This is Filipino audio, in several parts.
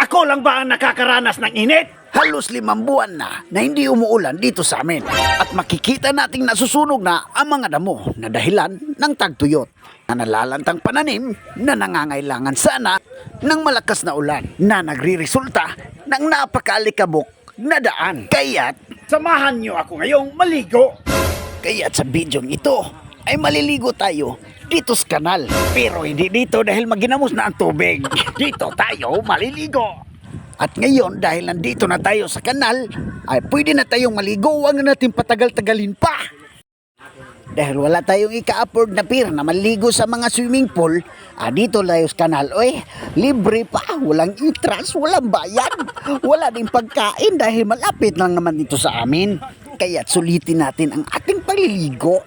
Ako lang ba ang nakakaranas ng init? Halos 5 buwan na hindi umuulan dito sa amin. At makikita nating nasusunog na ang mga damo na dahilan ng tagtuyot. Na nalalantang pananim na nangangailangan sana ng malakas na ulan na nagriresulta ng napakaalikabok na daan. Kaya't Samahan niyo ako ngayong maligo. sa bidyong ito ay maliligo tayo dito sa kanal. Pero hindi dito dahil maginamos na ang tubig. Dito tayo maliligo. At ngayon dahil nandito na tayo sa kanal ay pwede na tayong maligo. Huwag na natin patagal-tagalin pa. Dahil wala tayong ika-afford na pier na maligo sa mga swimming pool, dito tayo sa kanal. Oy, libre pa, walang entrance, walang bayan, wala din pagkain dahil malapit lang naman dito sa amin. Kaya sulitin natin ang ating paliligo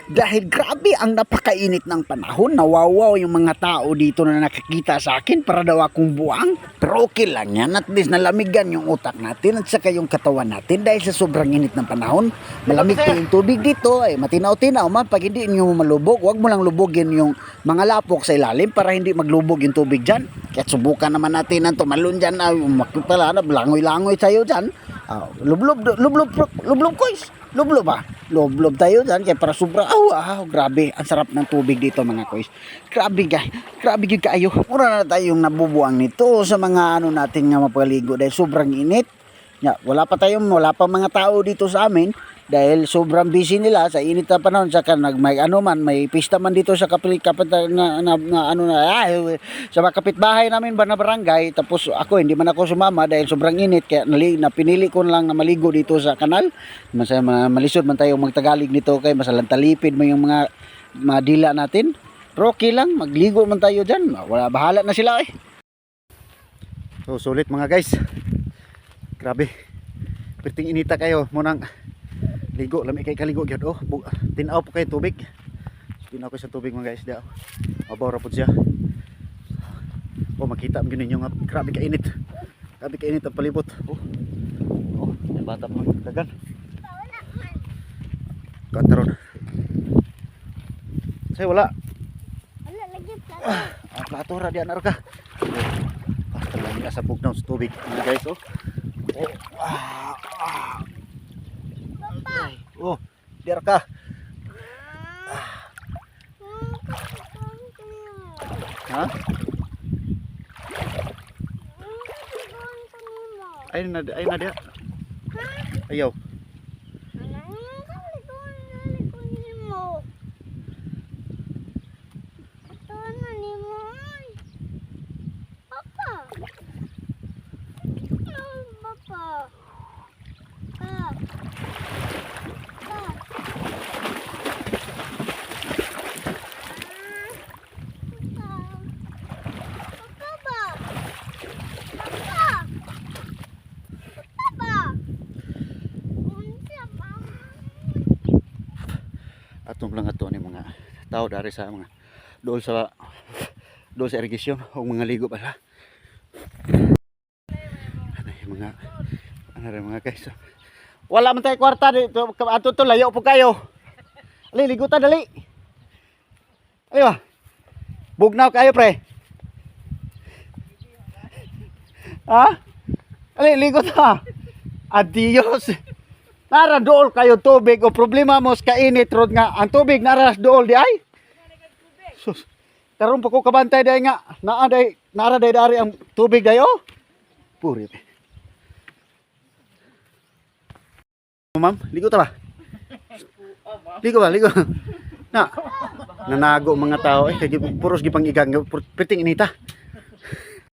dahil grabe ang napakainit ng panahon. Nawawaw yung mga tao dito na nakakita sa akin para daw akong buwang. Pero okay lang yan, at least nalamigan yung utak natin at saka yung katawan natin dahil sa sobrang init ng panahon. Malamig po yung tubig dito, matinaw-tinaw man. Pag hindi nyo malubog, huwag mo lang lubogin yung mga lapok sa ilalim para hindi maglubog yung tubig dyan. Kaya subukan naman natin ang tumalon dyan, makipala na, langoy-langoy tayo dyan. Lublob guys. Lublob tayo dyan kaya para sobra. Grabe, ang sarap ng tubig dito mga guys. Grabe yung kaayo. Mura na tayong nabubuang nito sa mga natin nga mapaligo dahil sobrang init. Wala pa mga tao dito sa amin dahil sobrang busy nila sa init na panahon. Saka may pista man dito sa sa mga kapitbahay namin ba na barangay. Tapos ako hindi man ako sumama dahil sobrang init kaya pinili ko lang na maligo dito sa kanal. Malisod man tayo magtagalig nito kay masalantalipid mo yung mga dila natin. Pero okay lang, magligo man tayo dyan. Wala, bahala na sila So sulit mga guys. Grabe. Perting inita kayo munang ligo, lami kay kaligo gyud. Tinaw po kay tubig. Tinaw ko sa tubig mga guys daw. Mabaw ra pud siya. Makita mo ninyo nga grabe ka init. Grabe ka init ang palibot. May bata pa dagan. Kantaron. Say wala. Wala lagi Plato ra diyan ka. Basta lang sa pugnaw sa tubig mga guys Diar ka. Ha? Ay na dia. Ayaw. Atong lang ato ni mga tao dari sa mga dool sa irigasyon o mga ligo pala. Mga guys. Wala man tayo kwarta dito. Ato to layo po kayo. Ali ligo ta dali. Ali ba? Bugnaw kayo pre. Ha? Ali ligo ta. Adios. Nara dool kayo tubig o problema mo sa kainit rod nga ang tubig nara dool di ay. Sus. Karon pa ko kabantay day nga nara day dari ang tubig dayo. Puri. Ma'am, ligo ta ba? Ligo. Nanago mga tao kay puros gipang igang perting inita.